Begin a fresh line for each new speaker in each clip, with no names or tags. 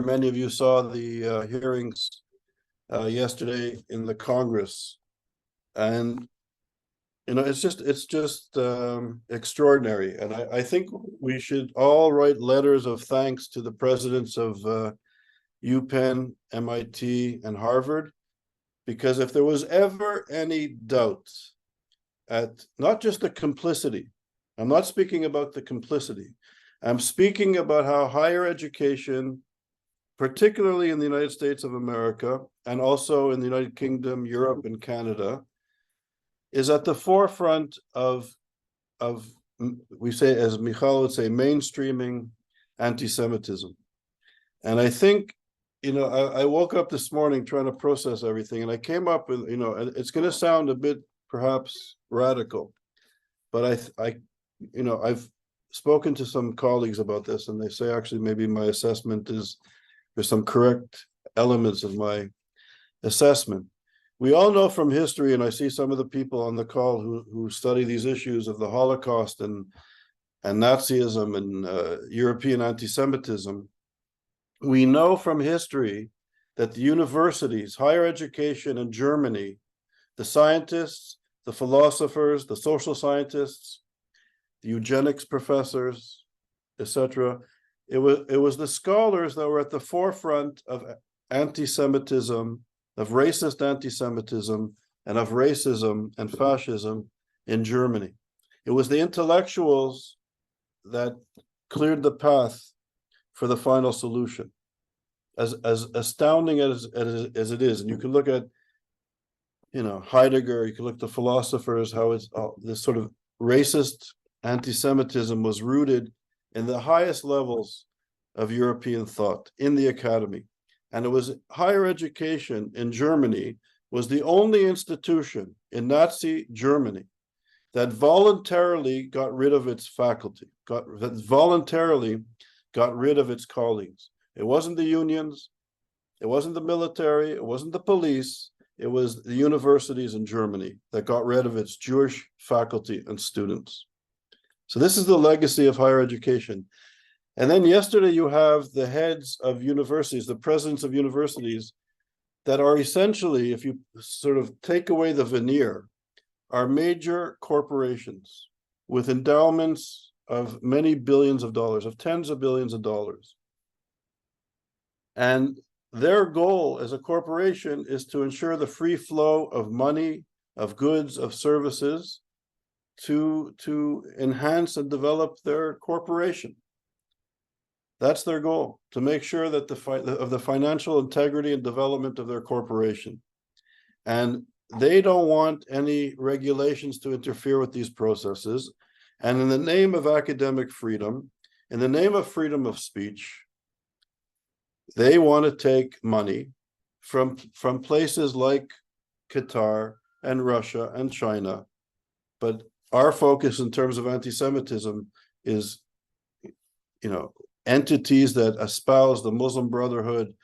Many of you saw the hearings yesterday in the Congress, and it's just extraordinary. And I think we should all write letters of thanks to the presidents of UPenn, MIT, and Harvard, because if there was ever any doubt at not just the complicity, I'm not speaking about the complicity, I'm speaking about how higher education, particularly in the United States of America, and also in the United Kingdom, Europe, and Canada, is at the forefront of we say, as Michal would say, mainstreaming anti-Semitism. And I think, I woke up this morning trying to process everything, and I came up with, it's going to sound a bit perhaps radical, but I've spoken to some colleagues about this, and they say actually maybe my assessment is there's some correct elements of my assessment. We all know from history, and I see some of the people on the call who study these issues of the Holocaust and Nazism and European anti-Semitism. We know from history that the universities, higher education in Germany, the scientists, the philosophers, the social scientists, the eugenics professors, etc., it was the scholars that were at the forefront of anti-Semitism, of racist anti-Semitism, and of racism and fascism in Germany. It was the intellectuals that cleared the path for the final solution. As astounding as it is, and you can look at, Heidegger, you can look at the philosophers, how it's this sort of racist anti-Semitism was rooted in the highest levels of European thought, in the academy. And it was higher education in Germany was the only institution in Nazi Germany that voluntarily got rid of its faculty, that voluntarily got rid of its colleagues. It wasn't the unions, it wasn't the military, it wasn't the police, it was the universities in Germany that got rid of its Jewish faculty and students. So this is the legacy of higher education. And then yesterday you have the heads of universities, the presidents of universities that are essentially, if you sort of take away the veneer, are major corporations with endowments of many billions of dollars, of tens of billions of dollars. And their goal as a corporation is to ensure the free flow of money, of goods, of services, to enhance and develop their corporation. That's their goal, to make sure that the financial integrity and development of their corporation. And they don't want any regulations to interfere with these processes. And in the name of academic freedom, in the name of freedom of speech, they want to take money from places like Qatar and Russia and China. But our focus in terms of anti-Semitism is, entities that espouse the Muslim Brotherhood,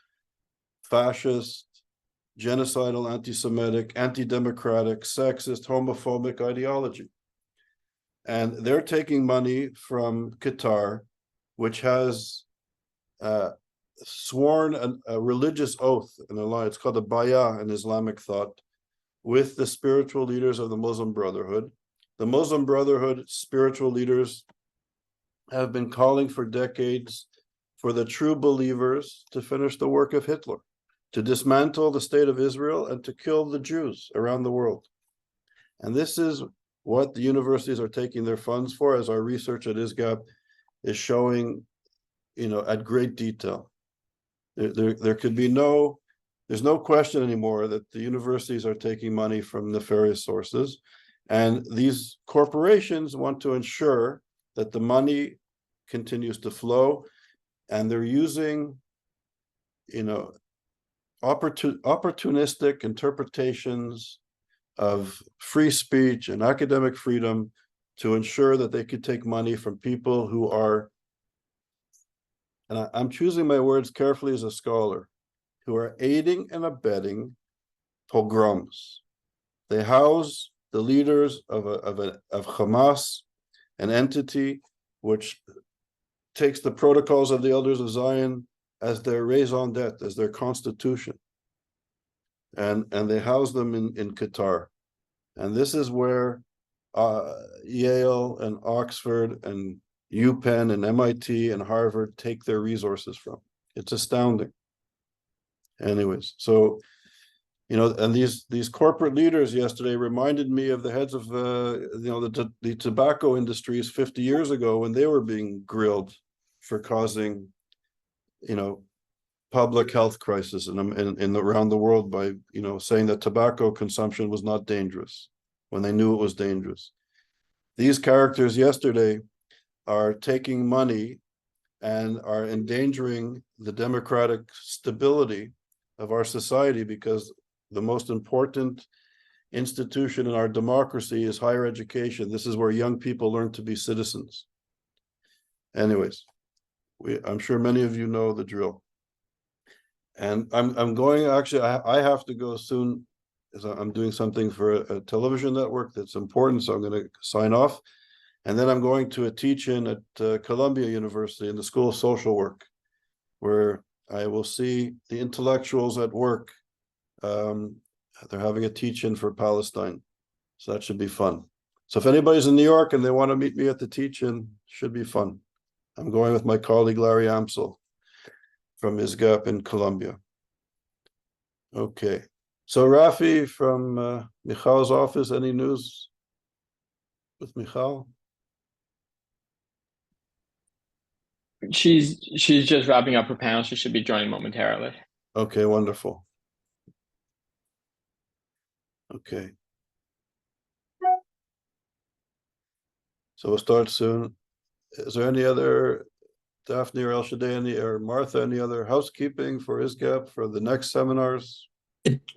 fascist, genocidal, anti-Semitic, anti-democratic, sexist, homophobic ideology. And they're taking money from Qatar, which has sworn a religious oath in Allah. It's called the Bayah in Islamic thought, with the spiritual leaders of the Muslim Brotherhood. The Muslim Brotherhood spiritual leaders have been calling for decades for the true believers to finish the work of Hitler, to dismantle the state of Israel and to kill the Jews around the world. And this is what the universities are taking their funds for, as our research at ISGAP is showing, at great detail. There could be there's no question anymore that the universities are taking money from nefarious sources. And these corporations want to ensure that the money continues to flow, and they're using, opportunistic interpretations of free speech and academic freedom to ensure that they could take money from people who are, and I'm choosing my words carefully as a scholar, who are aiding and abetting pogroms. They house the leaders of Hamas, an entity which takes the protocols of the Elders of Zion as their raison d'etre, as their constitution. And they house them in Qatar. And this is where Yale and Oxford and UPenn and MIT and Harvard take their resources from. It's astounding. Anyways, so, you know, and these corporate leaders yesterday reminded me of the heads of you know, the tobacco industries 50 years ago when they were being grilled for causing, you know, public health crisis in around the world by, you know, saying that tobacco consumption was not dangerous when they knew it was dangerous. These characters yesterday are taking money and are endangering the democratic stability of our society, because the most important institution in our democracy is higher education. This is where young people learn to be citizens. Anyways, I'm sure many of you know the drill. And I'm going, actually, I have to go soon, because I'm doing something for a television network that's important, so I'm going to sign off. And then I'm going to a teach-in at Columbia University in the School of Social Work, where I will see the intellectuals at work. They're having a teach-in for Palestine, so that should be fun. So if anybody's in New York and they want to meet me at the teach-in, should be fun. I'm going with my colleague Larry Amsel from ISGAP in Columbia. Okay, so Rafi from Michal's office, any news with Michal?
She's just wrapping up her panel. She should be joining momentarily.
Okay, wonderful. Okay. So we'll start soon. Is there any other, Daphne or El Shaddai, or Martha, any other housekeeping for ISGAP for the next seminars?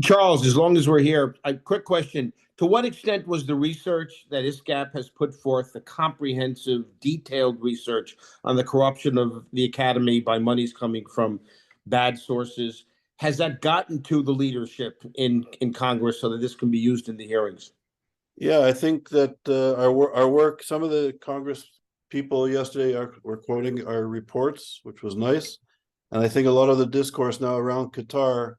Charles, as long as we're here, a quick question. To what extent was the research that ISGAP has put forth, the comprehensive, detailed research on the corruption of the academy by monies coming from bad sources, has that gotten to the leadership in Congress so that this can be used in the hearings?
Yeah, I think that our work, some of the Congress people yesterday were quoting our reports, which was nice. And I think a lot of the discourse now around Qatar,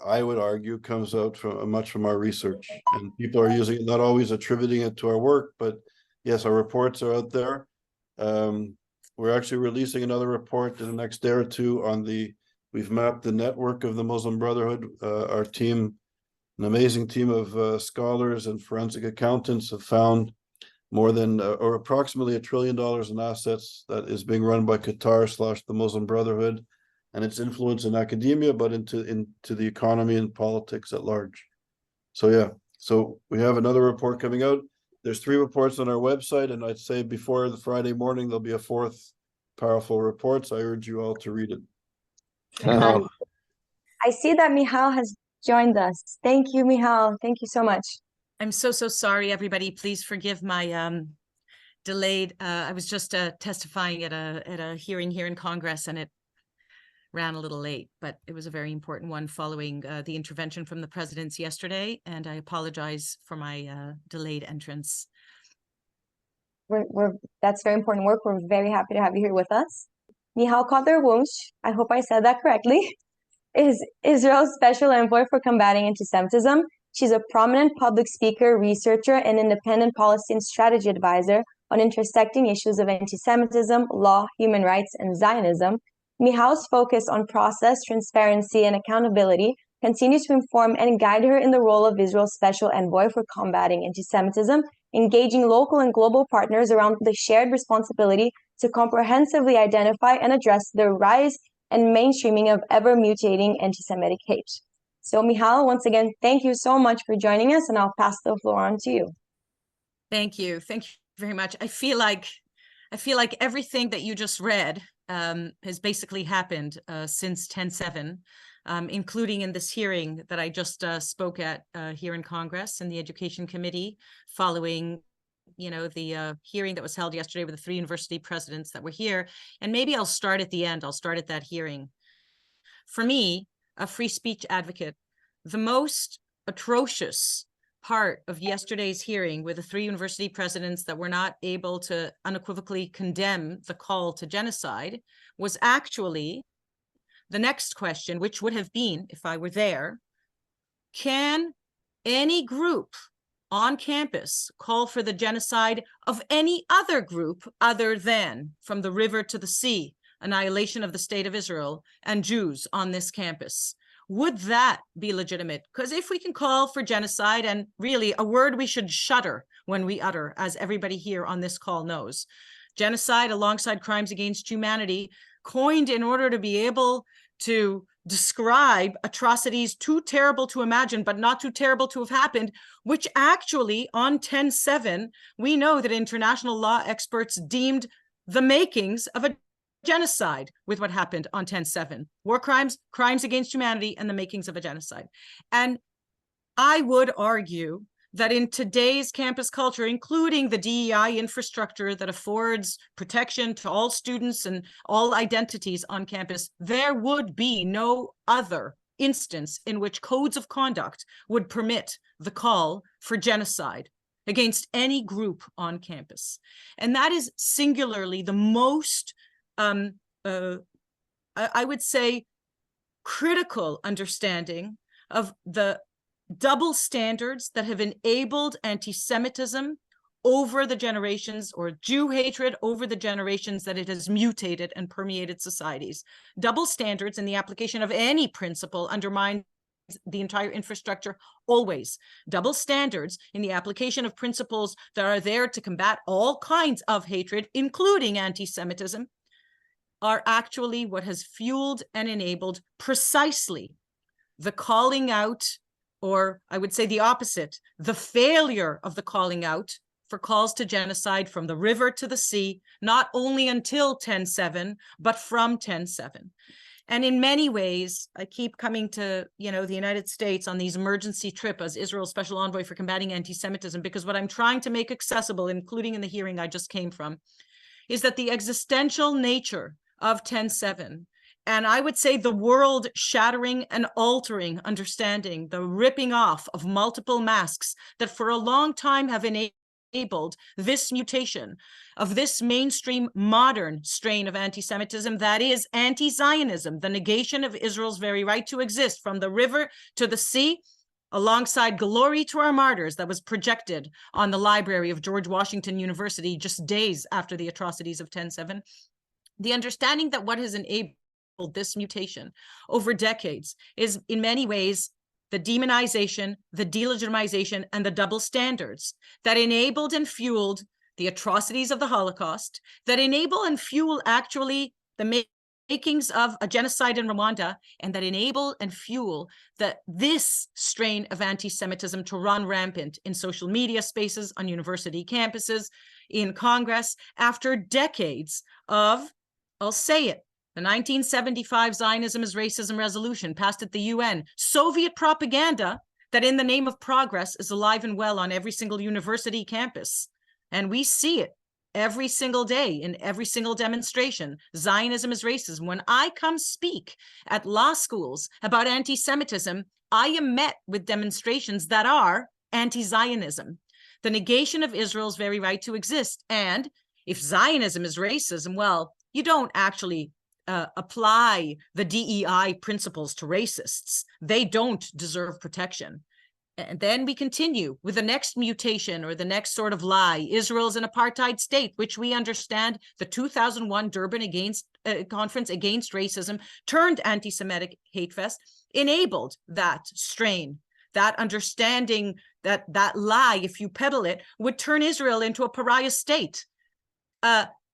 I would argue, comes out from much from our research, and people are using it, not always attributing it to our work, but yes, our reports are out there. We're actually releasing another report in the next day or two on we've mapped the network of the Muslim Brotherhood. Our team, an amazing team of scholars and forensic accountants, have found more than or approximately $1 trillion in assets that is being run by Qatar / the Muslim Brotherhood, and its influence in academia, but into the economy and politics at large. So yeah, so we have another report coming out. There's 3 reports on our website, and I'd say before the Friday morning, there'll be a 4th powerful report. So I urge you all to read it.
I see that Michal has joined us. Thank you, Michal. Thank you so much.
I'm so sorry, everybody. Please forgive my delayed. I was just testifying at a hearing here in Congress, and it ran a little late, but it was a very important one following the intervention from the presidents yesterday, and I apologize for my delayed entrance.
That's very important work. We're very happy to have you here with us. Michal Cotler-Wunsh, I hope I said that correctly, is Israel's special envoy for combating anti-Semitism. She's a prominent public speaker, researcher, and independent policy and strategy advisor on intersecting issues of anti-Semitism, law, human rights, and Zionism. Michal's focus on process, transparency, and accountability continues to inform and guide her in the role of Israel's special envoy for combating anti-Semitism, engaging local and global partners around the shared responsibility to comprehensively identify and address the rise and mainstreaming of ever-mutating anti-Semitic hate. So, Michal, once again, thank you so much for joining us, and I'll pass the floor on to you.
Thank you very much. I feel like everything that you just read has basically happened since 10/7, including in this hearing that I just spoke at here in Congress in the Education Committee, following the hearing that was held yesterday with the 3 university presidents that were here. And maybe I'll start at the end. I'll start at that hearing. For me, a free speech advocate, the most atrocious part of yesterday's hearing with the 3 university presidents that were not able to unequivocally condemn the call to genocide was actually the next question, which would have been, if I were there, can any group on campus call for the genocide of any other group other than, from the river to the sea, annihilation of the state of Israel and Jews on this campus? Would that be legitimate? Because if we can call for genocide, and really a word we should shudder when we utter, as everybody here on this call knows, genocide alongside crimes against humanity, coined in order to be able to describe atrocities too terrible to imagine, but not too terrible to have happened, which actually on 10/7, we know that international law experts deemed the makings of a genocide with what happened on 10/7. War crimes, crimes against humanity, and the makings of a genocide. And I would argue that in today's campus culture, including the DEI infrastructure that affords protection to all students and all identities on campus, there would be no other instance in which codes of conduct would permit the call for genocide against any group on campus. And that is singularly the most, I would say, critical understanding of the double standards that have enabled anti-Semitism over the generations, or Jew hatred over the generations that it has mutated and permeated societies. Double standards in the application of any principle undermines the entire infrastructure always. Double standards in the application of principles that are there to combat all kinds of hatred, including anti-Semitism, are actually what has fueled and enabled precisely the calling out, or I would say the opposite, the failure of the calling out for calls to genocide from the river to the sea, not only until 10/7, but from 10/7. And in many ways, I keep coming to, the United States on these emergency trip as Israel's special envoy for combating anti-Semitism, because what I'm trying to make accessible, including in the hearing I just came from, is that the existential nature of 10/7, and I would say the world shattering and altering understanding, the ripping off of multiple masks that for a long time have enabled this mutation of this mainstream modern strain of anti-Semitism, that is anti-Zionism, the negation of Israel's very right to exist from the river to the sea, alongside Glory to Our Martyrs that was projected on the library of George Washington University just days after the atrocities of 10/7. The understanding that what has enabled this mutation over decades is in many ways the demonization, the delegitimization, and the double standards that enabled and fueled the atrocities of the Holocaust, that enable and fuel actually the makings of a genocide in Rwanda, and that enable and fuel this strain of anti-Semitism to run rampant in social media spaces, on university campuses, in Congress, after decades of, I'll say it, the 1975 Zionism is Racism resolution passed at the UN, Soviet propaganda that in the name of progress is alive and well on every single university campus. And we see it every single day in every single demonstration. Zionism is racism. When I come speak at law schools about anti-Semitism, I am met with demonstrations that are anti-Zionism, the negation of Israel's very right to exist. And if Zionism is racism, well, you don't actually apply the DEI principles to racists. They don't deserve protection. And then we continue with the next mutation or the next sort of lie. Israel's an apartheid state, which we understand the 2001 Durban Conference Against Racism turned anti-Semitic hate fest, enabled that strain, that understanding, that lie, if you peddle it, would turn Israel into a pariah state.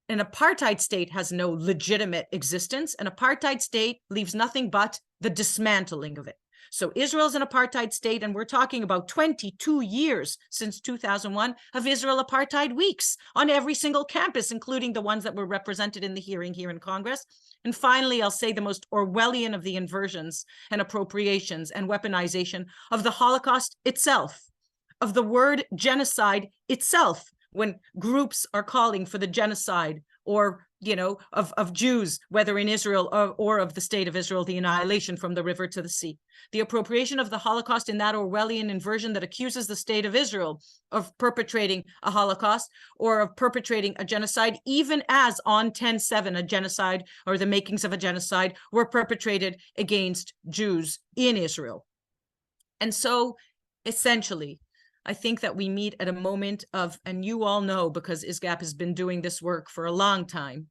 An apartheid state has no legitimate existence. An apartheid state leaves nothing but the dismantling of it. So Israel's an apartheid state, and we're talking about 22 years since 2001 of Israel apartheid weeks on every single campus, including the ones that were represented in the hearing here in Congress. And finally, I'll say the most Orwellian of the inversions and appropriations and weaponization of the Holocaust itself, of the word genocide itself, when groups are calling for the genocide or of Jews, whether in Israel or of the state of Israel, the annihilation from the river to the sea. The appropriation of the Holocaust in that Orwellian inversion that accuses the state of Israel of perpetrating a Holocaust or of perpetrating a genocide, even as on 10/7 a genocide or the makings of a genocide were perpetrated against Jews in Israel. And so essentially, I think that we meet at a moment of, and you all know because ISGAP has been doing this work for a long time,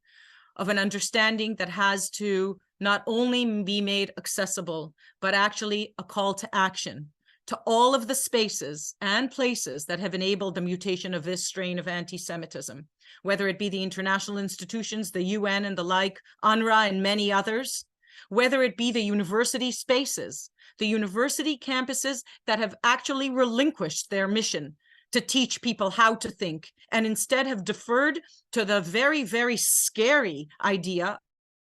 of an understanding that has to not only be made accessible, but actually a call to action to all of the spaces and places that have enabled the mutation of this strain of anti-Semitism, whether it be the international institutions, the UN and the like, UNRWA and many others, whether it be the university spaces, the university campuses that have actually relinquished their mission to teach people how to think and instead have deferred to the very, very scary idea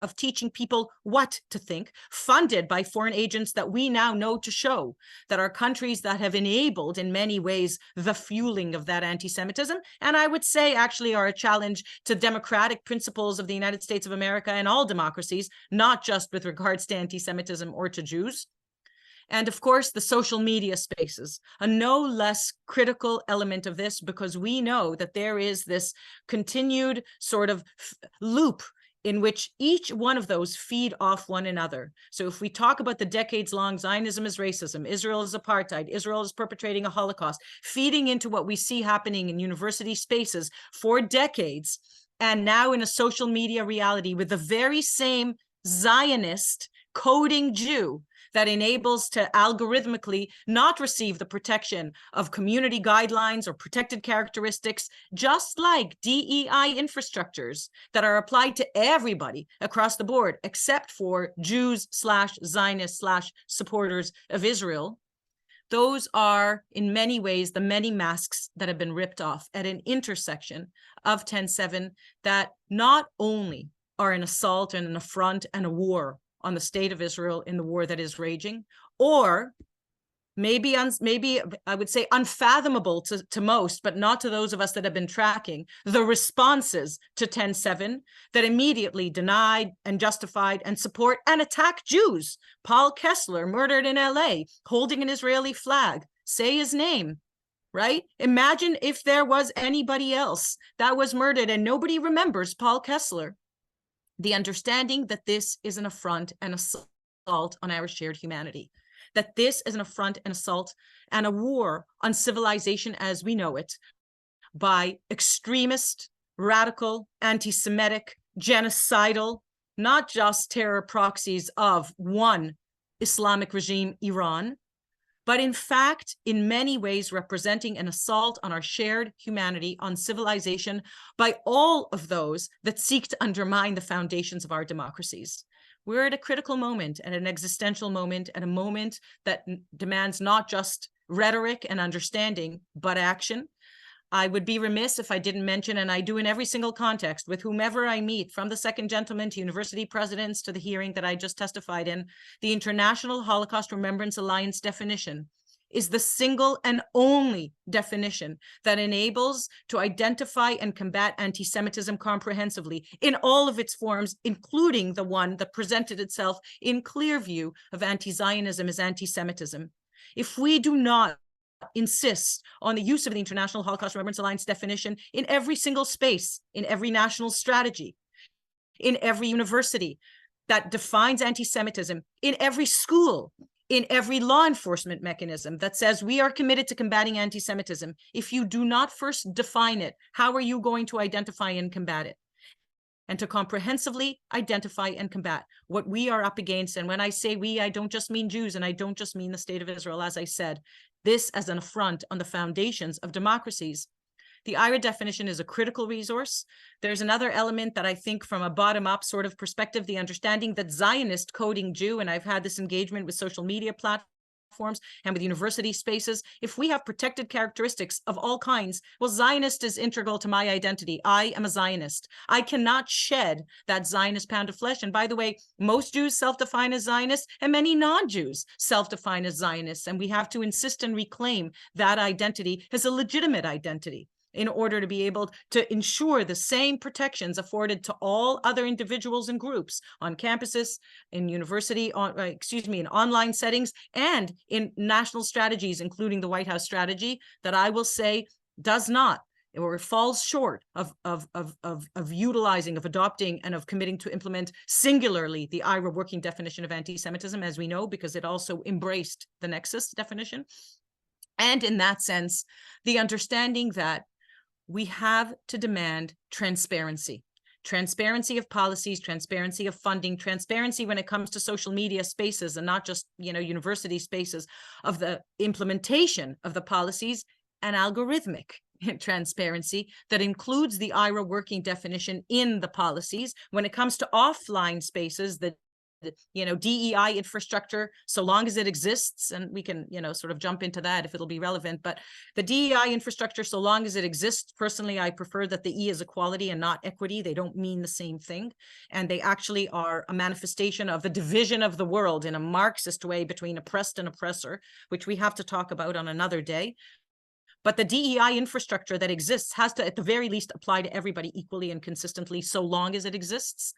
of teaching people what to think, funded by foreign agents that we now know to show that are countries that have enabled in many ways the fueling of that anti-Semitism, and I would say actually are a challenge to democratic principles of the United States of America and all democracies, not just with regards to anti-Semitism or to Jews. And of course, the social media spaces, a no less critical element of this, because we know that there is this continued sort of loop in which each one of those feed off one another. So if we talk about the decades-long Zionism is racism, Israel is apartheid, Israel is perpetrating a Holocaust, feeding into what we see happening in university spaces for decades, and now in a social media reality with the very same Zionist coding Jew that enables to algorithmically not receive the protection of community guidelines or protected characteristics, just like DEI infrastructures that are applied to everybody across the board, except for Jews/Zionists/supporters of Israel. Those are, in many ways, the many masks that have been ripped off at an intersection of 10/7 that not only are an assault and an affront and a war on the state of Israel in the war that is raging, or maybe I would say unfathomable to most, but not to those of us that have been tracking the responses to 10/7 that immediately denied and justified and support and attack Jews. Paul Kessler, murdered in LA, holding an Israeli flag. Say his name, right? Imagine if there was anybody else that was murdered and nobody remembers Paul Kessler. The understanding that this is an affront and assault on our shared humanity, that this is an affront and assault and a war on civilization as we know it by extremist, radical, anti-Semitic, genocidal, not just terror proxies of one Islamic regime, Iran, but in fact, in many ways representing an assault on our shared humanity, on civilization, by all of those that seek to undermine the foundations of our democracies. We're at a critical moment, at an existential moment, at a moment that demands not just rhetoric and understanding, but action. I would be remiss if I didn't mention, and I do in every single context, with whomever I meet, from the second gentleman to university presidents to the hearing that I just testified in, the International Holocaust Remembrance Alliance definition is the single and only definition that enables to identify and combat anti-Semitism comprehensively in all of its forms, including the one that presented itself in clear view of anti-Zionism as anti-Semitism. If we do not insist on the use of the International Holocaust Remembrance Alliance definition in every single space, in every national strategy, in every university that defines anti-Semitism, in every school, in every law enforcement mechanism that says we are committed to combating anti-Semitism. If you do not first define it, how are you going to identify and combat it? And to comprehensively identify and combat what we are up against. And when I say we, I don't just mean Jews, and I don't just mean the state of Israel, as I said, this as an affront on the foundations of democracies. The IRA definition is a critical resource. There's another element that I think from a bottom-up sort of perspective, the understanding that Zionist coding Jew, and I've had this engagement with social media platforms and with university spaces, if we have protected characteristics of all kinds, well, Zionist is integral to my identity. I am a Zionist. I cannot shed that Zionist pound of flesh. And by the way, most Jews self-define as Zionists, and many non-Jews self-define as Zionists. And we have to insist and reclaim that identity as a legitimate identity. in order to be able to ensure the same protections afforded to all other individuals and groups on campuses, in university, in online settings, and in national strategies, including the White House strategy, that I will say does not, or falls short of utilizing, of adopting, and of committing to implement singularly the IRA working definition of anti-Semitism, as we know, because it also embraced the nexus definition. And in that sense, the understanding that we have to demand transparency of policies, transparency of funding, transparency when it comes to social media spaces and not just, university spaces, of the implementation of the policies, and algorithmic transparency that includes the IRA working definition in the policies. When it comes to offline spaces, the DEI infrastructure, so long as it exists, and we can, sort of jump into that if it'll be relevant, but the DEI infrastructure, so long as it exists, personally, I prefer that the E is equality and not equity. They don't mean the same thing. And they actually are a manifestation of the division of the world in a Marxist way between oppressed and oppressor, which we have to talk about on another day. But the DEI infrastructure that exists has to, at the very least, apply to everybody equally and consistently, so long as it exists.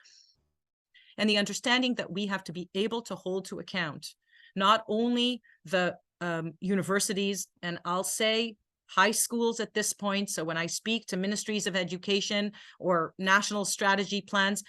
And the understanding that we have to be able to hold to account not only the universities, and I'll say high schools at this point. So when I speak to ministries of education or national strategy plans,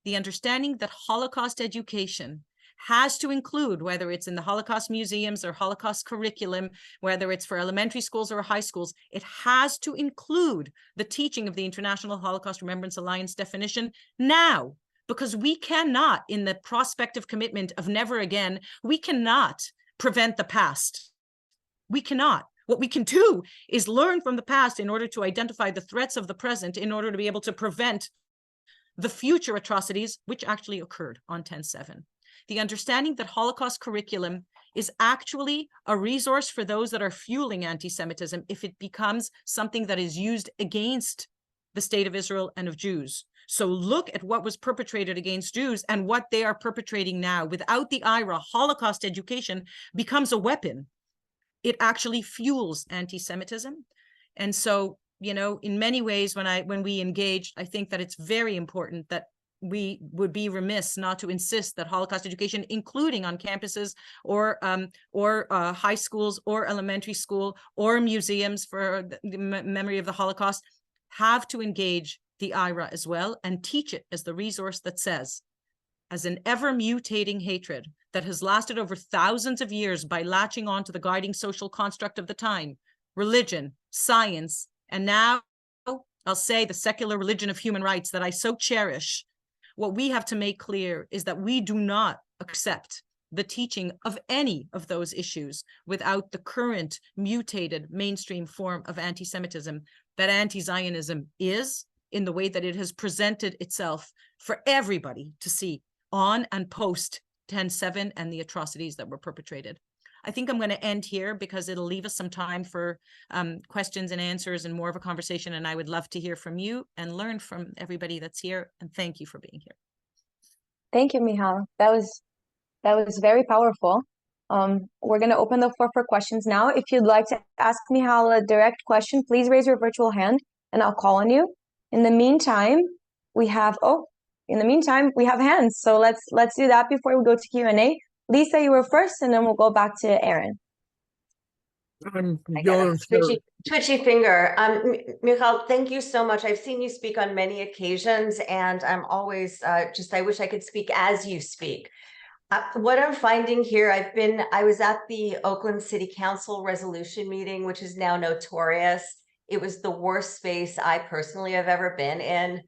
the understanding that Holocaust education has to include, whether it's in the Holocaust museums or Holocaust curriculum, whether it's for elementary schools or high schools, it has to include the teaching of the International Holocaust Remembrance Alliance definition now. Because we cannot, in the prospective commitment of never again, we cannot prevent the past. We cannot. What we can do is learn from the past in order to identify the threats of the present, in order to be able to prevent the future atrocities which actually occurred on 10/7. The understanding that Holocaust curriculum is actually a resource for those that are fueling anti-Semitism if it becomes something that is used against the state of Israel and of Jews. So look at what was perpetrated against Jews and what they are perpetrating now. Without the IRA, Holocaust education becomes a weapon. It actually fuels anti-Semitism. And so, in many ways, when we engage, I think that it's very important that we would be remiss not to insist that Holocaust education, including on campuses or high schools or elementary school or museums for the memory of the Holocaust, have to engage the IRA as well and teach it as the resource that says, as an ever mutating hatred that has lasted over thousands of years by latching on to the guiding social construct of the time, religion, science, and now I'll say the secular religion of human rights that I so cherish, what we have to make clear is that we do not accept the teaching of any of those issues without the current mutated mainstream form of anti-Semitism that anti-Zionism is, in the way that it has presented itself for everybody to see on and post 10/7 and the atrocities that were perpetrated. I think I'm going to end here because it'll leave us some time for questions and answers and more of a conversation. And I would love to hear from you and learn from everybody that's here. And thank you for being here.
Thank you, Michal. That was very powerful. We're going to open the floor for questions now. If you'd like to ask Michal a direct question, please raise your virtual hand and I'll call on you. In the meantime, we have hands. So let's do that before we go to Q&A. Lisa, you were first, and then we'll go back to Aaron.
I got a twitchy finger. Michal, thank you so much. I've seen you speak on many occasions, and I'm always I wish I could speak as you speak. What I'm finding here, I was at the Oakland City Council resolution meeting, which is now notorious. It was the worst space I personally have ever been in.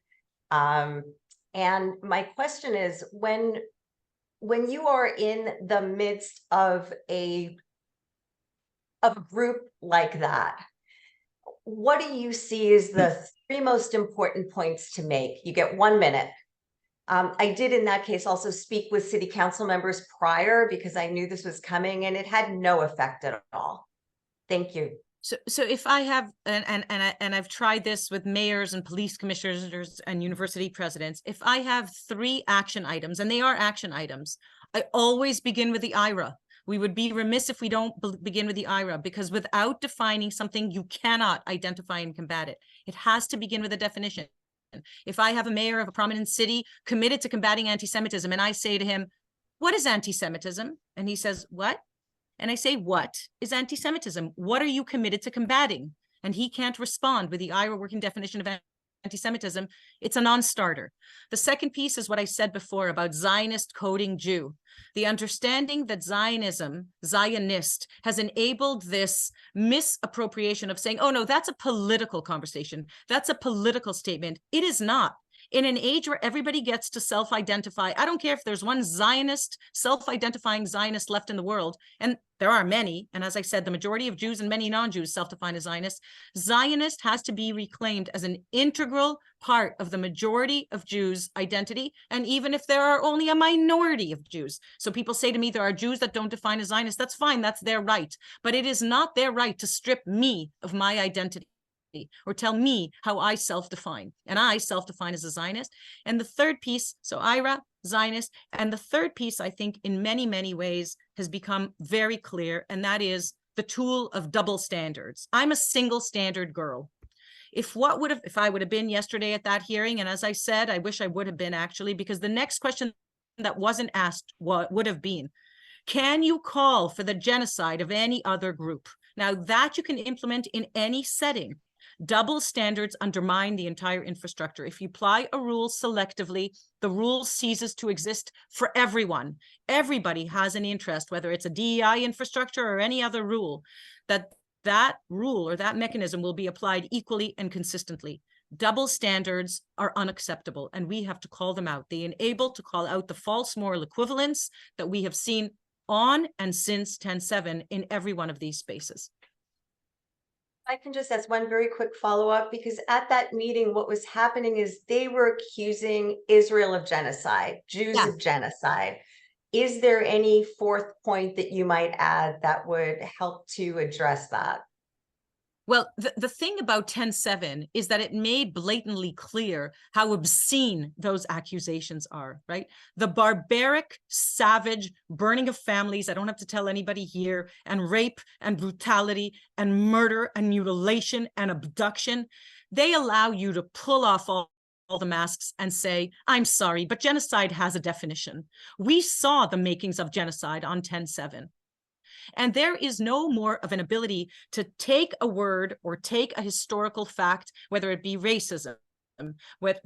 And my question is, when you are in the midst of a group like that, what do you see as the three most important points to make? You get 1 minute. I did in that case also speak with city council members prior because I knew this was coming, and it had no effect at all. Thank you.
So if I have, and I've tried this with mayors and police commissioners and university presidents, if I have 3 action items, and they are action items, I always begin with the IRA, We would be remiss if we don't begin with the IRA, because without defining something, you cannot identify and combat it. It has to begin with a definition. If I have a mayor of a prominent city committed to combating anti-Semitism, and I say to him, what is anti-Semitism? And he says, what? And I say, what is anti-Semitism? What are you committed to combating? And he can't respond with the IRA working definition of anti-Semitism. It's a non-starter. The second piece is what I said before about Zionist coding Jew. The understanding that Zionist, has enabled this misappropriation of saying, oh no, that's a political conversation. That's a political statement. It is not. In an age where everybody gets to self-identify, I don't care if there's one Zionist, self-identifying Zionist left in the world, and there are many, and as I said, the majority of Jews and many non-Jews self-define as Zionists. Zionist has to be reclaimed as an integral part of the majority of Jews' identity, and even if there are only a minority of Jews. So people say to me, there are Jews that don't define as Zionists. That's fine, that's their right, but it is not their right to strip me of my identity or tell me how I self-define. And I self-define as a Zionist. And the third piece, so IRA, Zionist, and the third piece, I think, in many, many ways has become very clear, and that is the tool of double standards. I'm a single standard girl. If I would have been yesterday at that hearing, and as I said, I wish I would have been actually, because the next question that wasn't asked would have been, can you call for the genocide of any other group? Now that you can implement in any setting. Double standards undermine the entire infrastructure. If you apply a rule selectively, the rule ceases to exist for everyone. Everybody has an interest, whether it's a DEI infrastructure or any other rule, that rule or that mechanism will be applied equally and consistently. Double standards are unacceptable, and we have to call them out. They enable to call out the false moral equivalence that we have seen on and since 10/7 in every one of these spaces.
I can just ask one very quick follow-up, because at that meeting, what was happening is they were accusing Israel of genocide, Jews of genocide. Is there any fourth point that you might add that would help to address that?
Well, the thing about 10/7 is that it made blatantly clear how obscene those accusations are, right? The barbaric, savage burning of families, I don't have to tell anybody here, and rape and brutality and murder and mutilation and abduction, they allow you to pull off all the masks and say, I'm sorry, but genocide has a definition. We saw the makings of genocide on 10/7. And there is no more of an ability to take a word or take a historical fact, whether it be racism, with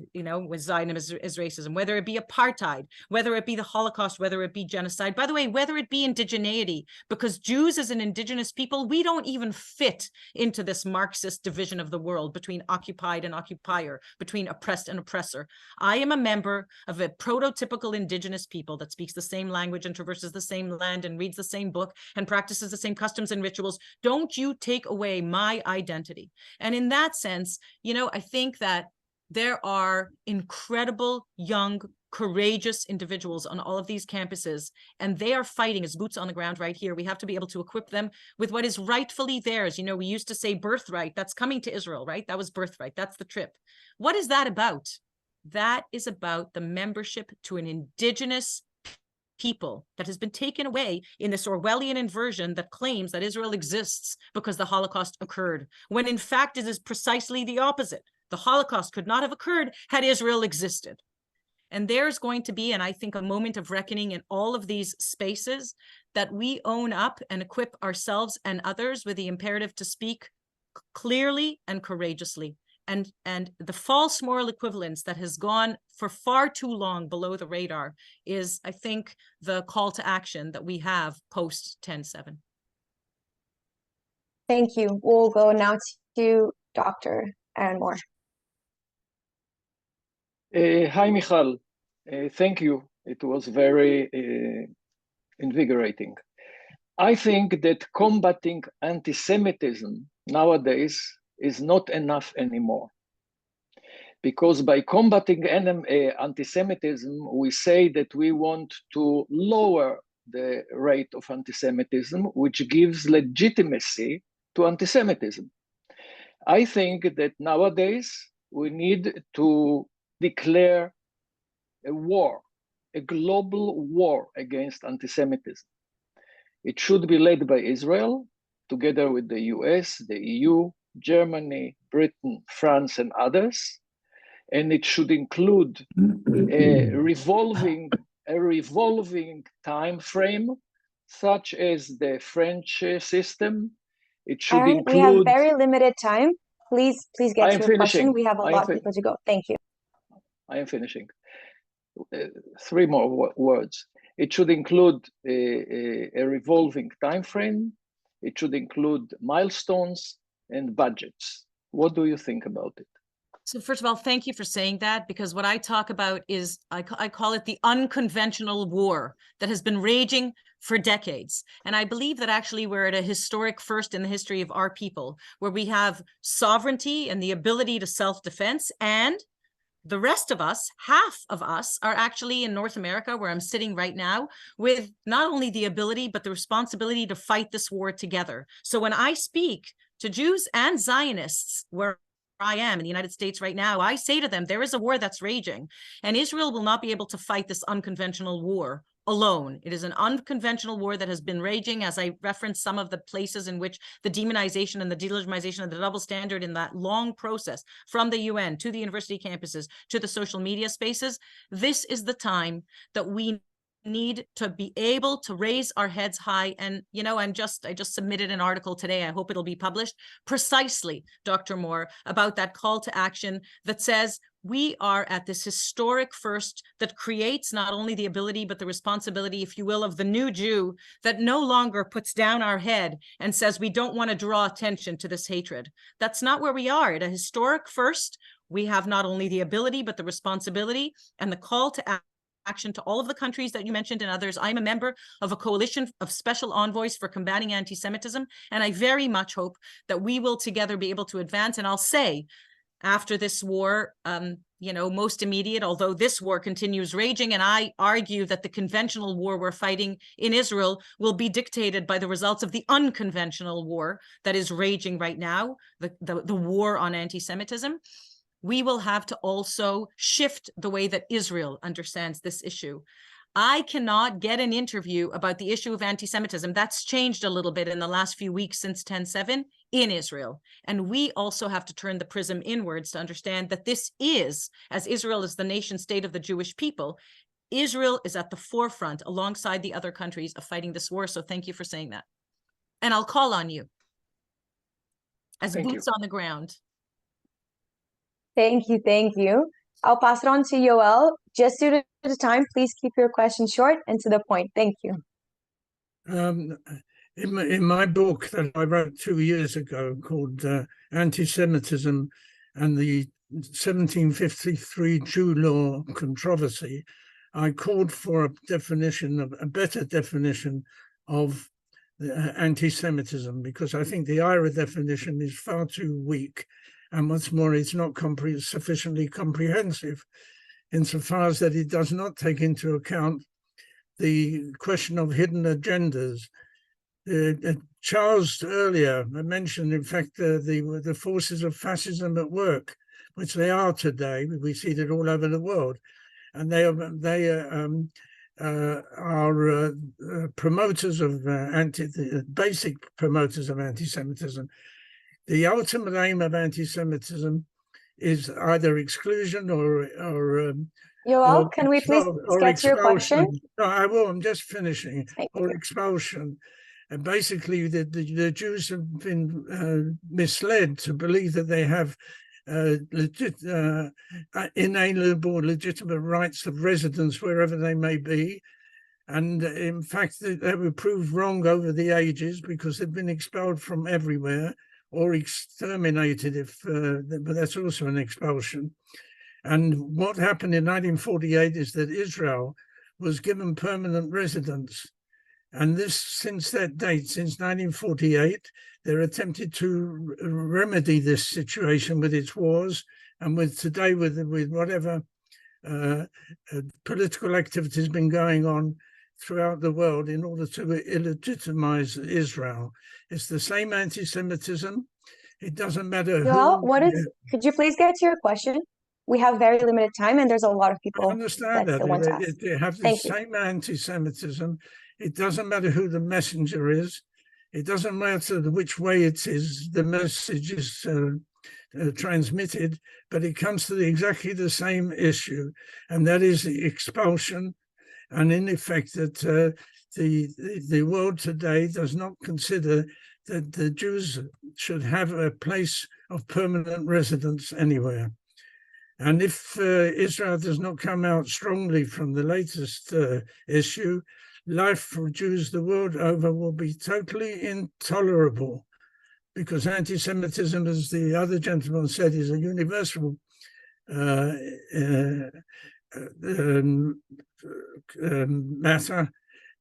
Zionism is racism, whether it be apartheid, whether it be the Holocaust, whether it be genocide, by the way, whether it be indigeneity, because Jews as an indigenous people, we don't even fit into this Marxist division of the world between occupied and occupier, between oppressed and oppressor. I am a member of a prototypical indigenous people that speaks the same language and traverses the same land and reads the same book and practices the same customs and rituals. Don't you take away my identity. And in that sense, I think that there are incredible, young, courageous individuals on all of these campuses, and they are fighting as boots on the ground right here. We have to be able to equip them with what is rightfully theirs. We used to say birthright. That's coming to Israel, right? That was birthright. That's the trip. What is that about? That is about the membership to an indigenous people that has been taken away in this Orwellian inversion that claims that Israel exists because the Holocaust occurred, when in fact it is precisely the opposite. The Holocaust could not have occurred had Israel existed. And there's going to be, and I think, a moment of reckoning in all of these spaces that we own up and equip ourselves and others with the imperative to speak clearly and courageously. And the false moral equivalence that has gone for far too long below the radar is, I think, the call to action that we have post 10/7.
Thank you. We'll go now to Dr. Aaron Moore.
Hi, Michal. Thank you. It was very invigorating. I think that combating anti-Semitism nowadays is not enough anymore. Because by combating anti-Semitism, we say that we want to lower the rate of anti-Semitism, which gives legitimacy to anti-Semitism. I think that nowadays we need to declare a war, a global war against anti-Semitism. It should be led by Israel, together with the US, the EU, Germany, Britain, France, and others. And it should include a revolving time frame, such as the French system. It should
Aaron,
include.
we have very limited time. Please get to your question. We have a lot of people to go. Thank you.
I am finishing. 3 more words. It should include a revolving time frame. It should include milestones and budgets. What do you think about it?
So first of all, thank you for saying that, because what I talk about is, I call it the unconventional war that has been raging for decades. And I believe that actually we're at a historic first in the history of our people, where we have sovereignty and the ability to self-defense, and the rest of us, half of us, are actually in North America, where I'm sitting right now, with not only the ability, but the responsibility to fight this war together. So when I speak to Jews and Zionists, where I am in the United States right now, I say to them, there is a war that's raging, and Israel will not be able to fight this unconventional war alone. It is an unconventional war that has been raging, as I referenced some of the places in which the demonization and the delegitimization of the double standard in that long process, from the UN to the university campuses to the social media spaces. This is the time that we need to be able to raise our heads high. And, you know, I just submitted an article today. I hope it'll be published precisely, Dr. Moore, about that call to action that says we are at this historic first that creates not only the ability, but the responsibility, if you will, of the new Jew that no longer puts down our head and says we don't want to draw attention to this hatred. That's not where we are. At a historic first, we have not only the ability, but the responsibility and the call to action to all of the countries that you mentioned and others. I'm a member of a coalition of special envoys for combating anti-Semitism, and I very much hope that we will together be able to advance. And I'll say, after this war, you know, most immediate, although this war continues raging, and I argue that the conventional war we're fighting in Israel will be dictated by the results of the unconventional war that is raging right now, the war on anti-Semitism. We will have to also shift the way that Israel understands this issue. I cannot get an interview about the issue of anti-Semitism. That's changed a little bit in the last few weeks since 10/7 in Israel. And we also have to turn the prism inwards to understand that this is, as Israel is the nation state of the Jewish people, Israel is at the forefront alongside the other countries of fighting this war. So thank you for saying that. And I'll call on you as boots on the ground.
Thank you. I'll pass it on to Yoel. Just due to the time, please keep your questions short and to the point. Thank you.
In my book that I wrote 2 years ago called Antisemitism and the 1753 Jew Law Controversy, I called for a better definition of anti-Semitism, because I think the IRA definition is far too weak. And what's more, it's not sufficiently comprehensive insofar as that it does not take into account the question of hidden agendas. Charles earlier mentioned, in fact, the forces of fascism at work, which they are today. We see that all over the world. And they are promoters of basic promoters of anti-Semitism. The ultimate aim of anti-Semitism is either exclusion or
Yoel, can we please get to your question?
No, I will. I'm just finishing. Or expulsion. And basically, the Jews have been misled to believe that they have inalienable, legitimate rights of residence wherever they may be. And in fact, they were proved wrong over the ages because they've been expelled from everywhere, or exterminated, but that's also an expulsion. And what happened in 1948 is that Israel was given permanent residence. And this, since that date, since 1948, they're attempted to remedy this situation with its wars, and with today with whatever political activity has been going on throughout the world in order to illegitimize Israel. It's the same anti-Semitism. It doesn't matter
who. Could you please get to your question? We have very limited time and there's a lot of people.
I understand that. They have the same anti-Semitism. It doesn't matter who the messenger is. It doesn't matter which way it is, the message is transmitted, but it comes to exactly the same issue, and that is the expulsion, and in effect that the world today does not consider that the Jews should have a place of permanent residence anywhere. And if Israel does not come out strongly from the latest issue, life for Jews the world over will be totally intolerable, because anti-Semitism, as the other gentleman said, is a universal matter,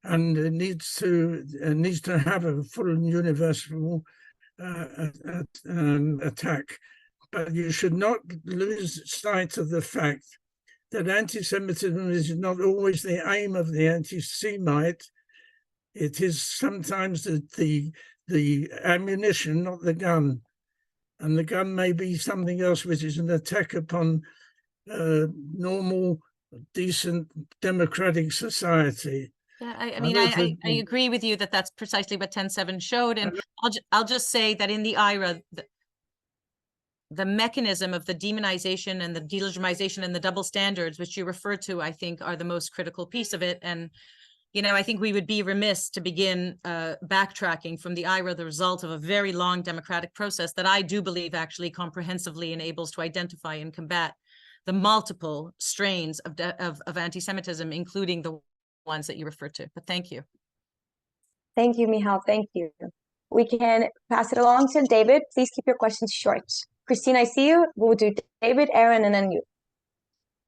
and it needs to have a full and universal attack. But you should not lose sight of the fact that anti-Semitism is not always the aim of the anti-Semite. It is sometimes the ammunition, not the gun. And the gun may be something else, which is an attack upon normal, decent, democratic society.
Yeah, I mean, I agree with you that that's precisely what 10.7 showed. And I'll just say that in the IRA, the mechanism of the demonization and the delegitimization and the double standards, which you referred to, I think are the most critical piece of it. And, you know, I think we would be remiss to begin backtracking from the IRA, the result of a very long democratic process that I do believe actually comprehensively enables to identify and combat the multiple strains of anti-Semitism, including the ones that you referred to. But thank you.
Thank you, Michal. Thank you. We can pass it along to David. Please keep your questions short. Christine, I see you. We'll do David, Aaron, and then you.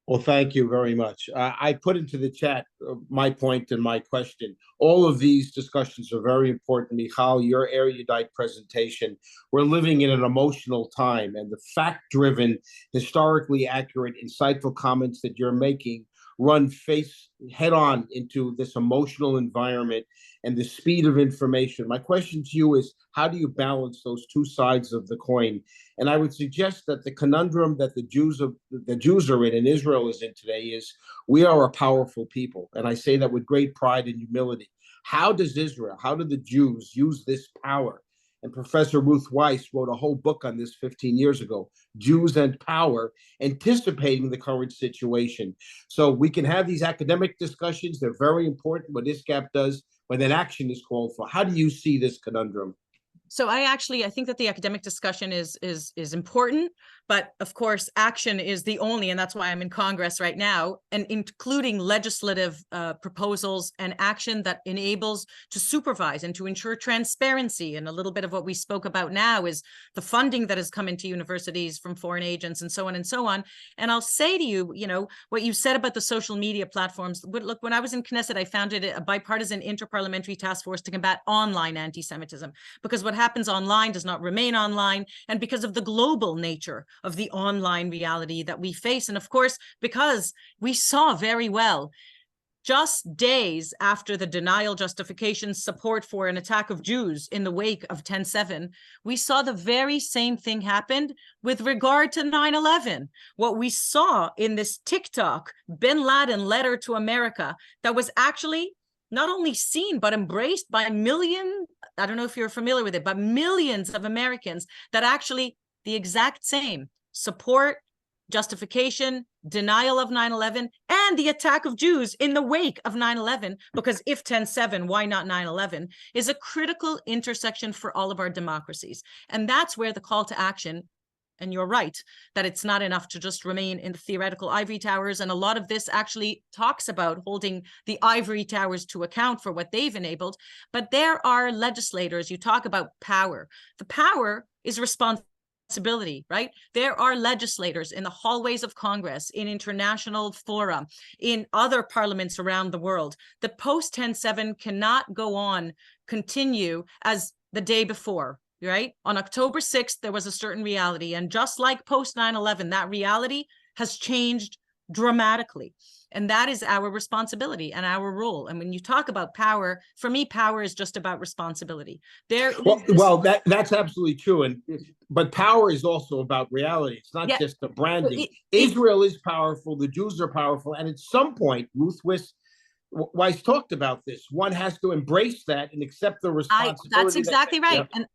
Well, thank you very much. I put into the chat my point and my question. All of these discussions are very important. Michal, your erudite presentation. We're living in an emotional time, and the fact-driven, historically accurate, insightful comments that you're making run face head-on into this emotional environment and the speed of information. My question to you is, how do you balance those two sides of the coin? And I would suggest that the conundrum that the Jews are in and Israel is in today is, we are a powerful people. And I say that with great pride and humility. How does Israel, how do the Jews use this power? And Professor Ruth Weiss wrote a whole book on this 15 years ago, Jews and Power, anticipating the current situation. So we can have these academic discussions. They're very important, what ISGAP does, but then action is called for. How do you see this conundrum?
So I think that the academic discussion is important, but of course action is the only, and that's why I'm in Congress right now, and including legislative proposals and action that enables to supervise and to ensure transparency. And a little bit of what we spoke about now is the funding that has come into universities from foreign agents and so on and so on. And I'll say to you, you know, what you said about the social media platforms. Look, when I was in Knesset, I founded a bipartisan interparliamentary task force to combat online anti-Semitism, because what happens online does not remain online, and because of the global nature of the online reality that we face. And of course, because we saw very well, just days after the denial, justification, support for an attack of Jews in the wake of 10.7, we saw the very same thing happened with regard to 9/11. What we saw in this TikTok Bin Laden letter to America that was actually not only seen, but embraced by millions, I don't know if you're familiar with it, but millions of Americans, that actually the exact same support, justification, denial of 9/11, and the attack of Jews in the wake of 9/11, because if 10.7, why not 9/11, is a critical intersection for all of our democracies. And that's where the call to action, and you're right, that it's not enough to just remain in the theoretical ivory towers. And a lot of this actually talks about holding the ivory towers to account for what they've enabled. But there are legislators, you talk about power. The power is responsibility, right? There are legislators in the hallways of Congress, in international fora, in other parliaments around the world. The post 10.7 cannot continue as the day before. Right? On October 6th, there was a certain reality. And just like post 9/11, that reality has changed dramatically. And that is our responsibility and our role. And when you talk about power, for me, power is just about responsibility.
That's absolutely true. But power is also about reality. It's not just the branding. Israel is powerful. The Jews are powerful. And at some point, Ruth Weiss Weiss talked about this. One has to embrace that and accept the responsibility.
That's exactly right.
Yeah.
And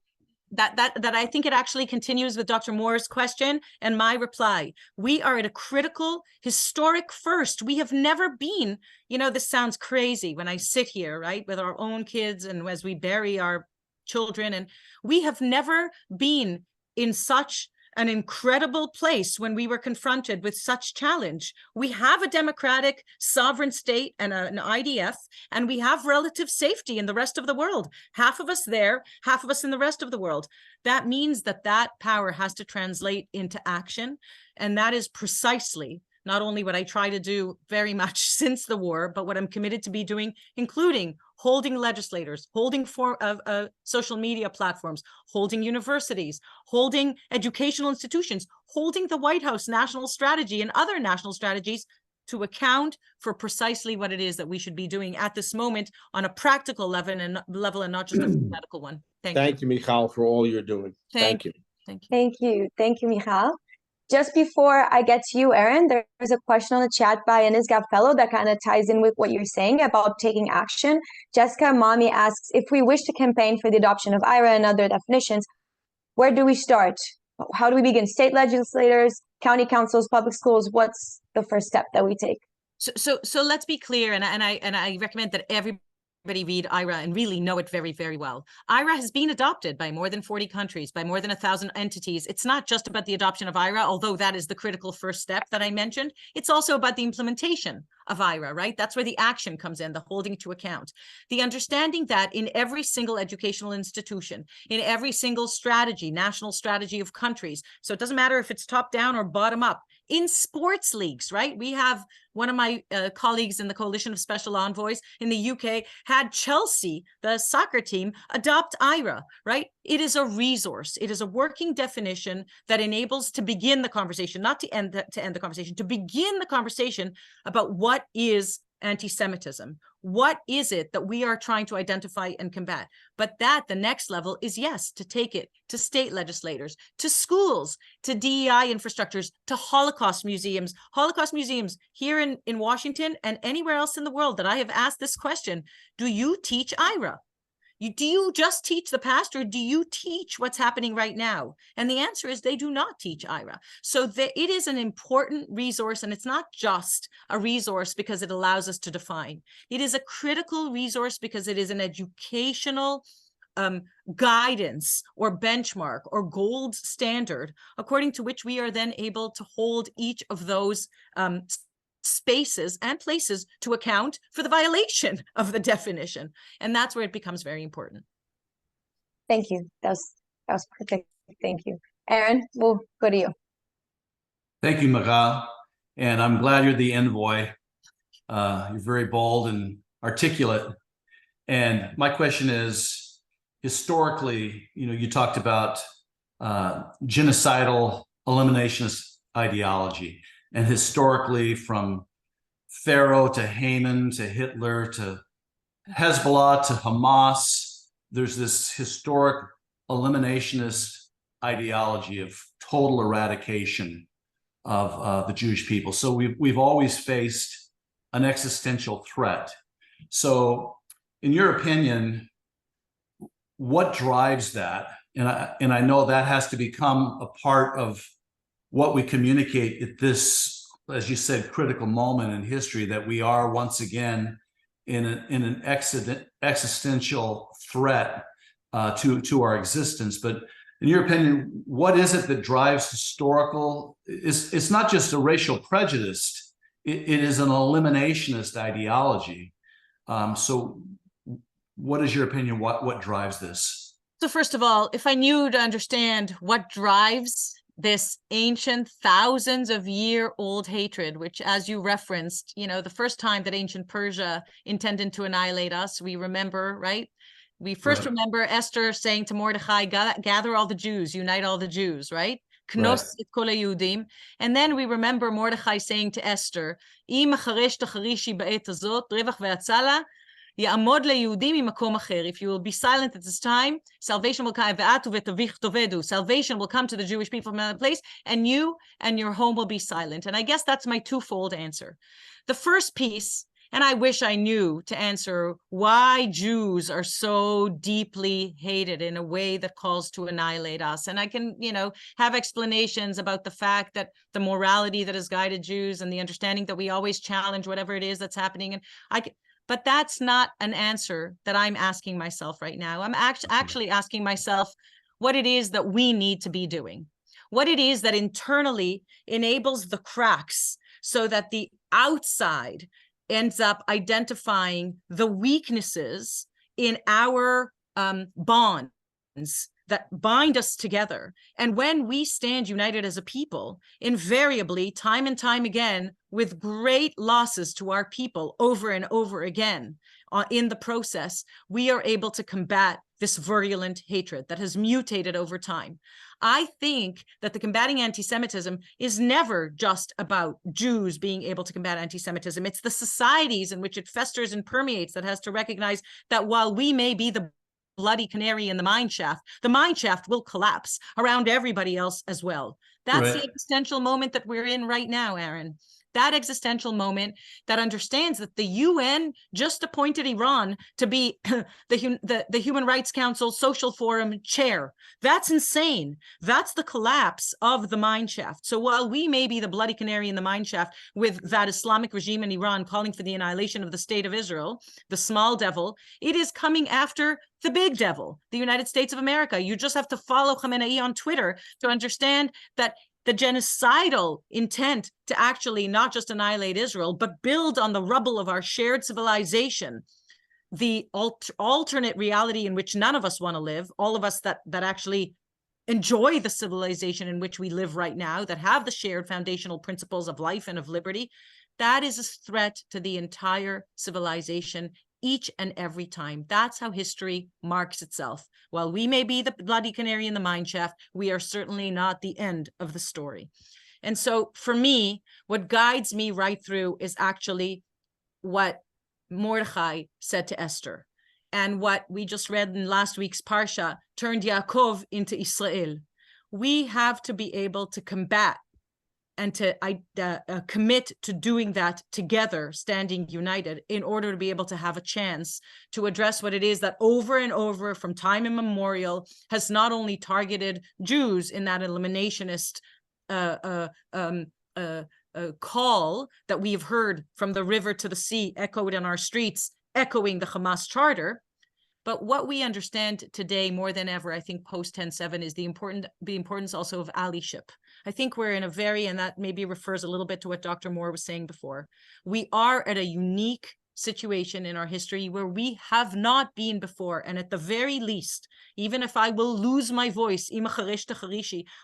that I think it actually continues with Dr. Moore's question and my reply. We are at a critical, historic first. We have never been, this sounds crazy when I sit here, right, with our own kids and as we bury our children, and we have never been in such an incredible place when we were confronted with such challenge. We have a democratic sovereign state and an IDF, and we have relative safety in the rest of the world. Half of us there, half of us in the rest of the world. That means that power has to translate into action. And that is precisely not only what I try to do very much since the war, but what I'm committed to be doing, including holding legislators, holding social media platforms, holding universities, holding educational institutions, holding the White House national strategy and other national strategies to account for precisely what it is that we should be doing at this moment on a practical level and not just a theoretical one.
Thank you, Michal, for all you're doing. Thank you.
Thank you, Michal. Just before I get to you, Aaron, there's a question on the chat by an ISGAP fellow that kind of ties in with what you're saying about taking action. Jessica Mommy asks, if we wish to campaign for the adoption of IRA and other definitions, where do we start? How do we begin? State legislators, county councils, public schools? What's the first step that we take?
So let's be clear, and I recommend that everybody read IRA and really know it very, very well. IRA has been adopted by more than 40 countries, by more than 1,000 entities. It's not just about the adoption of IRA, although that is the critical first step that I mentioned. It's also about the implementation of IRA, right? That's where the action comes in, the holding to account. The understanding that in every single educational institution, in every single strategy, national strategy of countries, so it doesn't matter if it's top down or bottom up, in sports leagues, right? We have one of my colleagues in the Coalition of Special Envoys in the UK had Chelsea, the soccer team, adopt IRA, right? It is a resource. It is a working definition that enables to begin the conversation, not to end the conversation, to begin the conversation about what is anti-Semitism. What is it that we are trying to identify and combat? But the next level is, yes, to take it to state legislators, to schools, to DEI infrastructures, to Holocaust museums here in Washington and anywhere else in the world that I have asked this question. Do you teach IRA? Do you just teach the past, or do you teach what's happening right now? And the answer is they do not teach IRA. So it is an important resource, and it's not just a resource because it allows us to define. It is a critical resource because it is an educational guidance or benchmark or gold standard, according to which we are then able to hold each of those spaces and places to account for the violation of the definition. And that's where it becomes very important.
Thank you. That was perfect. Thank you. Aaron, we'll go to you.
Thank you, Michal. And I'm glad you're the envoy. You're very bold and articulate. And my question is, historically, you talked about genocidal eliminationist ideology. And historically, from Pharaoh to Haman to Hitler to Hezbollah to Hamas, there's this historic eliminationist ideology of total eradication of the Jewish people. So we've always faced an existential threat. So in your opinion, what drives that? And I know that has to become a part of what we communicate at this, as you said, critical moment in history, that we are once again in an existential threat to our existence. But in your opinion, what is it that drives historical? It's not just a racial prejudice. It is an eliminationist ideology. So what is your opinion? What drives this?
So first of all, if I knew to understand what drives this ancient, thousands of year old hatred, which, as you referenced, the first time that ancient Persia intended to annihilate us, we remember, right? We first remember Esther saying to Mordechai, gather all the Jews, unite all the Jews, right? Knos et kol haYehudim. And then we remember Mordechai saying to Esther, Im charesh tacharishi ba'et hazot, revach ve'atzala, ya'amod leYehudim mimakom acher. If you will be silent at this time, salvation will come. Salvation will come to the Jewish people from another place, and you and your home will be silent. And I guess that's my twofold answer. The first piece And I wish I knew to answer why Jews are so deeply hated in a way that calls to annihilate us. And I can, have explanations about the fact that the morality that has guided Jews and the understanding that we always challenge whatever it is that's happening. And but that's not an answer that I'm asking myself right now. I'm actually asking myself what it is that we need to be doing, what it is that internally enables the cracks so that the outside ends up identifying the weaknesses in our bonds that bind us together. And when we stand united as a people, invariably, time and time again, with great losses to our people over and over again, in the process, we are able to combat this virulent hatred that has mutated over time. I think that the combating anti-Semitism is never just about Jews being able to combat anti-Semitism. It's the societies in which it festers and permeates that has to recognize that while we may be the bloody canary in the mine shaft will collapse around everybody else as well. That's the existential moment that we're in right now, Aaron. That existential moment that understands that the UN just appointed Iran to be the Human Rights Council Social Forum chair. That's insane. That's the collapse of the mine shaft. So while we may be the bloody canary in the mine shaft with that Islamic regime in Iran calling for the annihilation of the state of Israel, the small devil, it is coming after the big devil, the United States of America. You just have to follow Khamenei on Twitter to understand that the genocidal intent to actually not just annihilate Israel, but build on the rubble of our shared civilization, the alternate reality in which none of us want to live, all of us that actually enjoy the civilization in which we live right now, that have the shared foundational principles of life and of liberty, that is a threat to the entire civilization each and every time. That's how history marks itself. While we may be the bloody canary in the mine shaft, we are certainly not the end of the story. And so for me, what guides me right through is actually what Mordechai said to Esther, and what we just read in last week's Parsha, turned Yaakov into Israel. We have to be able to combat and to commit to doing that together, standing united, in order to be able to have a chance to address what it is that over and over from time immemorial has not only targeted Jews in that eliminationist call that we've heard from the river to the sea, echoed in our streets, echoing the Hamas charter, but what we understand today more than ever, I think post 10/7, is the importance also of allyship. I think we're in a and that maybe refers a little bit to what Dr. Moore was saying before. We are at a unique situation in our history where we have not been before. And at the very least, even if I will lose my voice,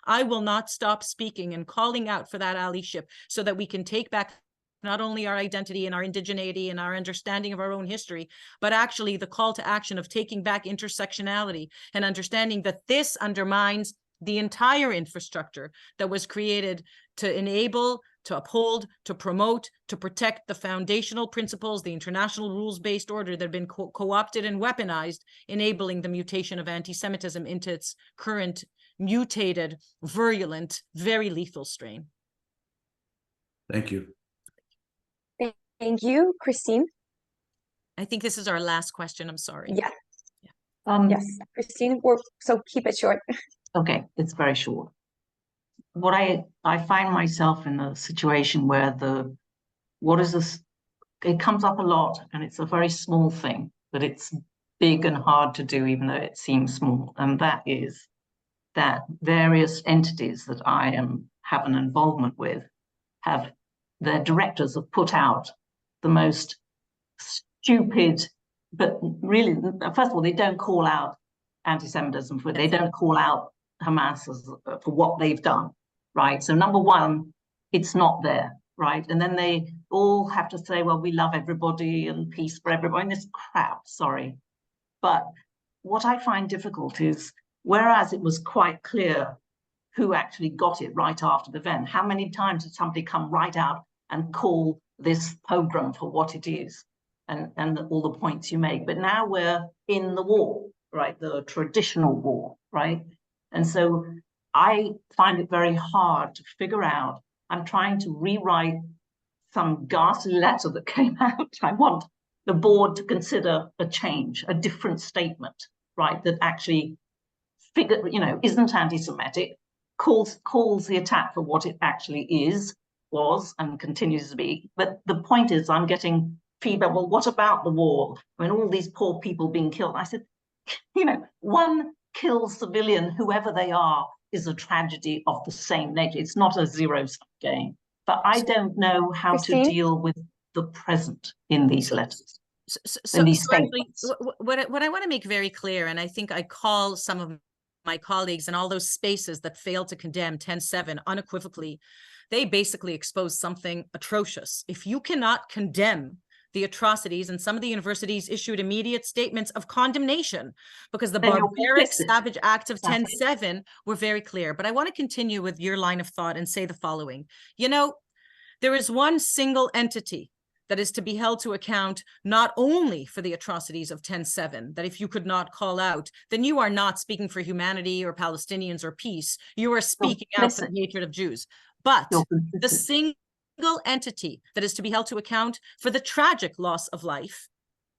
I will not stop speaking and calling out for that allyship so that we can take back not only our identity and our indigeneity and our understanding of our own history, but actually the call to action of taking back intersectionality and understanding that this undermines the entire infrastructure that was created to enable, to uphold, to promote, to protect the foundational principles, the international rules-based order that have been co-opted and weaponized, enabling the mutation of anti-Semitism into its current mutated, virulent, very lethal strain.
Thank you.
Thank you, Christine.
I think this is our last question. I'm sorry.
Yeah. Yes, Christine, so keep it short.
Okay, it's very short. What I find myself in a situation where it comes up a lot, and it's a very small thing, but it's big and hard to do, even though it seems small. And that is that various entities that I have an involvement with their directors have put out the most stupid, but really, first of all, they don't call out anti-Semitism, they don't call out Hamas for what they've done, right? So number one, it's not there, right? And then they all have to say, well, we love everybody and peace for everybody, and this crap, sorry. But what I find difficult is, whereas it was quite clear who actually got it right after the event, how many times did somebody come right out and call this pogrom for what it is, and all the points you make? But now we're in the war, right? The traditional war, right? And so I find it very hard to figure out. I'm trying to rewrite some ghastly letter that came out. I want the board to consider a change, a different statement, right, that actually isn't anti-Semitic, calls the attack for what it actually was, and continues to be. But the point is, I'm getting feedback, well, what about the war? I mean, all these poor people being killed. I said, one killed civilian, whoever they are, is a tragedy of the same nature. It's not a zero-sum game. But I don't know how to deal with the present in these letters. In these statements.
What I want to make very clear, and I think I call some of my colleagues in all those spaces that failed to condemn 10-7 unequivocally, they basically exposed something atrocious. If you cannot condemn the atrocities, and some of the universities issued immediate statements of condemnation because the barbaric, savage acts of 10-7 were very clear. But I want to continue with your line of thought and say the following. There is one single entity that is to be held to account not only for the atrocities of 10-7, that if you could not call out, then you are not speaking for humanity or Palestinians or peace. You are speaking out for the hatred of Jews. But the single entity that is to be held to account for the tragic loss of life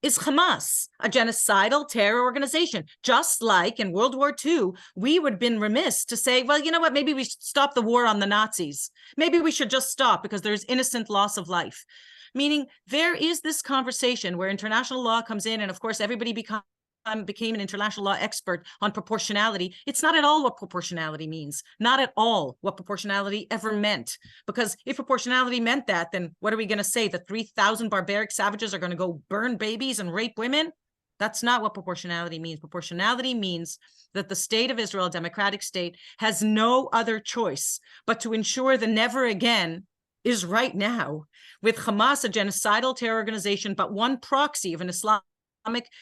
is Hamas, a genocidal terror organization. Just like in World War II, we would have been remiss to say, well, you know what, maybe we should stop the war on the Nazis. Maybe we should just stop because there's innocent loss of life. Meaning there is this conversation where international law comes in, and of course everybody became an international law expert on proportionality. It's not at all what proportionality means, not at all what proportionality ever meant. Because if proportionality meant that, then what are we going to say? That 3,000 barbaric savages are going to go burn babies and rape women? That's not what proportionality means. Proportionality means that the state of Israel, a democratic state, has no other choice but to ensure the never again is right now, with Hamas, a genocidal terror organization, but one proxy of an Islamic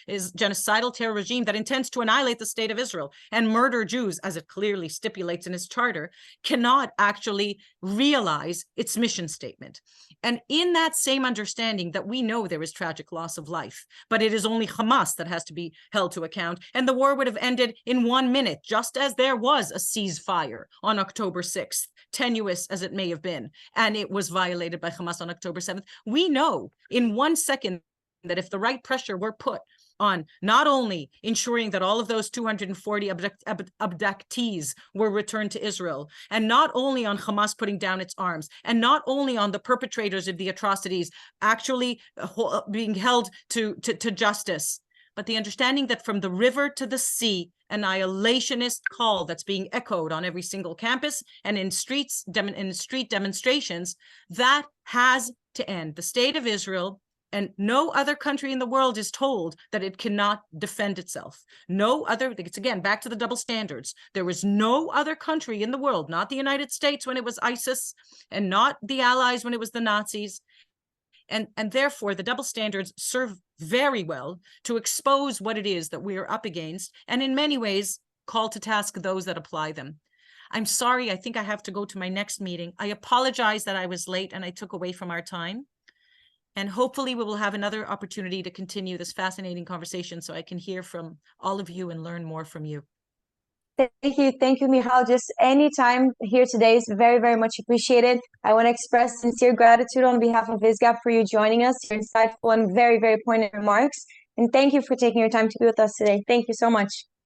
genocidal terror regime that intends to annihilate the state of Israel and murder Jews, as it clearly stipulates in its charter, cannot actually realize its mission statement. And in that same understanding that we know there is tragic loss of life, but it is only Hamas that has to be held to account, and the war would have ended in 1 minute, just as there was a ceasefire on October 6th, tenuous as it may have been, and it was violated by Hamas on October 7th. We know in 1 second that if the right pressure were put on not only ensuring that all of those 240 abductees were returned to Israel, and not only on Hamas putting down its arms, and not only on the perpetrators of the atrocities actually being held to justice, but the understanding that from the river to the sea, annihilationist call that's being echoed on every single campus and in street demonstrations, that has to end. The state of Israel and no other country in the world is told that it cannot defend itself. No other, it's again, back to the double standards. There was no other country in the world, not the United States when it was ISIS, and not the Allies when it was the Nazis. And therefore, the double standards serve very well to expose what it is that we are up against, and in many ways, call to task those that apply them. I'm sorry, I think I have to go to my next meeting. I apologize that I was late and I took away from our time. And hopefully we will have another opportunity to continue this fascinating conversation so I can hear from all of you and learn more from you.
Thank you, Michal. Just any time here today is very, very much appreciated. I want to express sincere gratitude on behalf of ISGAP for you joining us, your insightful and very, very poignant remarks. And thank you for taking your time to be with us today. Thank you so much.